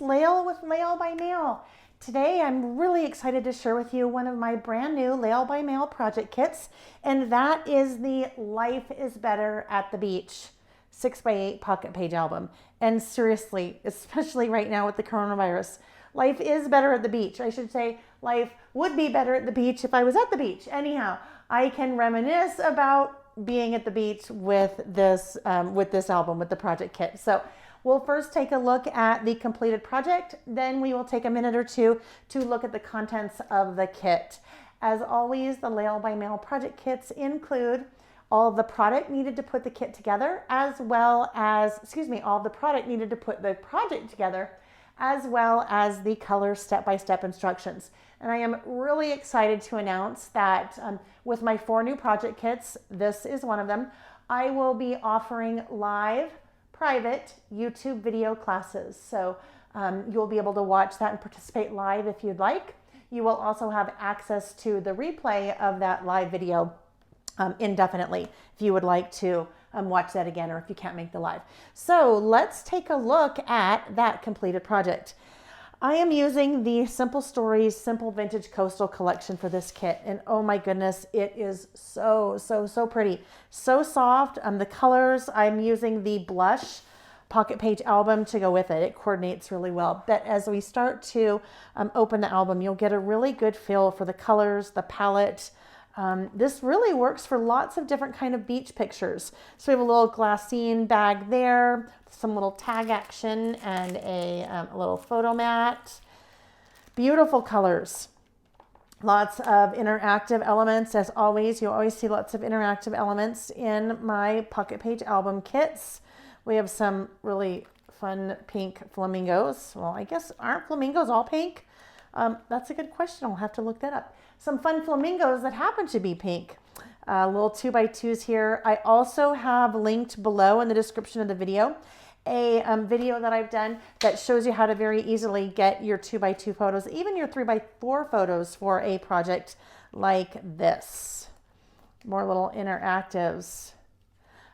Layle with Layle by Mail. Today I'm really excited to share with you one of my brand new Layle by Mail project kits, and that is the Life is Better at the Beach 6x8 pocket page album. And seriously, especially right now with the coronavirus, life is better at the beach. I should say life would be better at the beach if I was at the beach. Anyhow, I can reminisce about being at the beach with this album, with the project kit. So we'll first take a look at the completed project, then we will take a minute or two to look at the contents of the kit. As always, the Layle by Mail project kits include all the product needed to put the kit together, as well as, all the product needed to put the project together, as well as the color step-by-step instructions. And I am really excited to announce that with my 4 new project kits, this is one of them, I will be offering live private YouTube video classes. So you'll be able to watch that and participate live if you'd like. You will also have access to the replay of that live video indefinitely if you would like to watch that again, or if you can't make the live. So let's take a look at that completed project. I am using the Simple Stories Simple Vintage Coastal collection for this kit, and oh my goodness, it is so pretty, so soft. The colors, I'm using the blush pocket page album to go with it. It coordinates really well. But as we start to open the album, you'll get a really good feel for the colors, the palette. This really works for lots of different kind of beach pictures. So we have a little glassine bag there, some little tag action, and a little photo mat. Beautiful colors. Lots of interactive elements. As always, you always see lots of interactive elements in my pocket page album kits. We have some really fun pink flamingos. Well, I guess aren't flamingos all pink? That's a good question. I'll have to look that up. Some fun flamingos that happen to be pink. Little 2x2s here. I also have linked below in the description of the video a video that I've done that shows you how to very easily get your 2x2 photos, even your 3x4 photos for a project like this. More little interactives.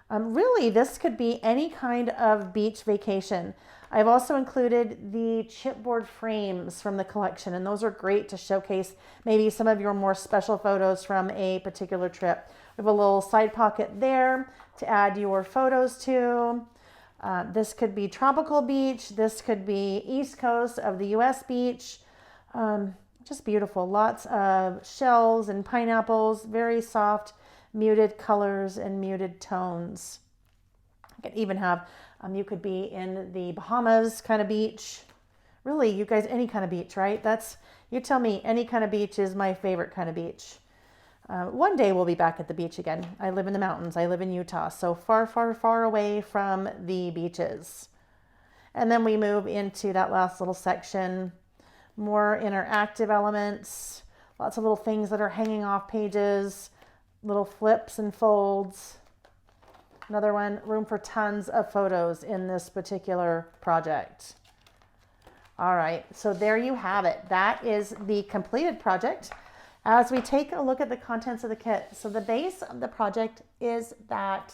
Really, this could be any kind of beach vacation. I've also included the chipboard frames from the collection, and those are great to showcase maybe some of your more special photos from a particular trip. We have a little side pocket there to add your photos to. This could be tropical beach. This could be east coast of the US beach. Just beautiful. Lots of shells and pineapples, very soft, muted colors and muted tones. I could even have, you could be in the Bahamas kind of beach. Really, you guys, any kind of beach, right? You tell me, any kind of beach is my favorite kind of beach. One day we'll be back at the beach again. I live in the mountains. I live in Utah, so far away from the beaches. And then we move into that last little section. More interactive elements, lots of little things that are hanging off pages, little flips and folds. Another one, room for tons of photos in this particular project. All right, so there you have it. That is the completed project. As we take a look at the contents of the kit, so the base of the project is that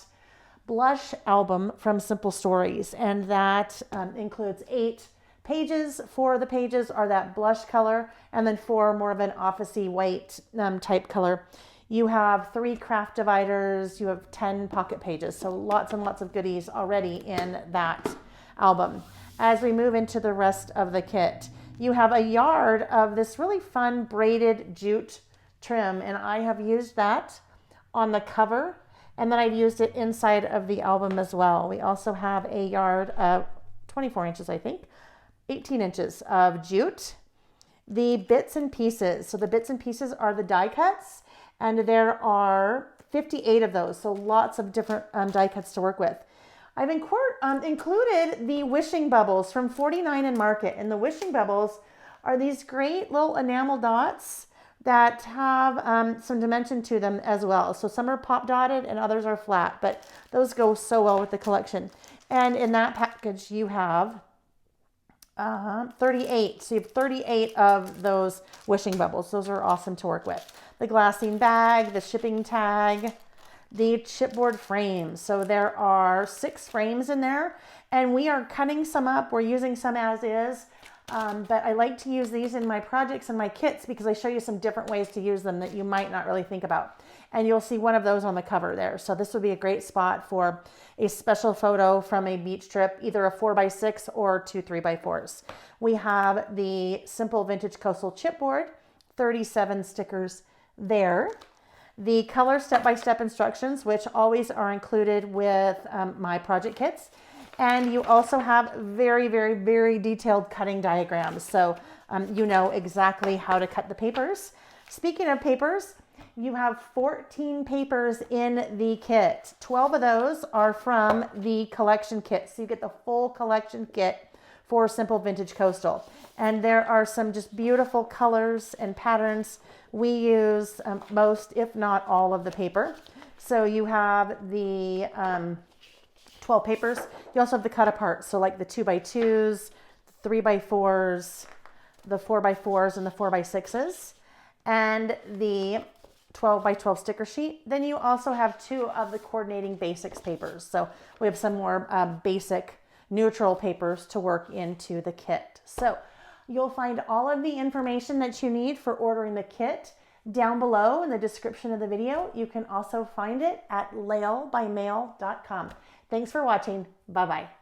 blush album from Simple Stories, and that includes 8 pages. 4 of the pages are that blush color, and then 4 more of an officey white type color. You have 3 craft dividers, you have 10 pocket pages, so lots and lots of goodies already in that album. As we move into the rest of the kit, you have a yard of this really fun braided jute trim, and I have used that on the cover, and then I've used it inside of the album as well. We also have a yard of 24 inches, I think, 18 inches of jute. The bits and pieces, so the bits and pieces are the die cuts, and there are 58 of those, so lots of different die cuts to work with. I've included the wishing bubbles from 49 and Market, and the wishing bubbles are these great little enamel dots that have some dimension to them as well. So some are pop dotted and others are flat, but those go so well with the collection. And in that package you have 38. So you have 38 of those wishing bubbles. Those are awesome to work with. The glassine bag, the shipping tag, the chipboard frames. So there are 6 frames in there, and we are cutting some up. We're using some as is, but I like to use these in my projects and my kits because I show you some different ways to use them that you might not really think about. And you'll see one of those on the cover there. So this would be a great spot for a special photo from a beach trip, either a 4x6 or 2 3x4s. We have the simple vintage coastal chipboard, 37 stickers there. The color step-by-step instructions, which always are included with my project kits. And you also have very, very, very detailed cutting diagrams. So you know exactly how to cut the papers. Speaking of papers, you have 14 papers in the kit. 12 of those are from the collection kit. So you get the full collection kit for Simple Vintage Coastal. And there are some just beautiful colors and patterns. We use most, if not all, of the paper. So you have the 12 papers. You also have the cut apart. So like the 2x2s, the 3x4s, the 4x4s, and the 4x6s, and the 12x12 sticker sheet. Then you also have 2 of the coordinating basics papers. So we have some more basic neutral papers to work into the kit. So you'll find all of the information that you need for ordering the kit down below in the description of the video. You can also find it at laylebymail.com. Thanks for watching. Bye-bye.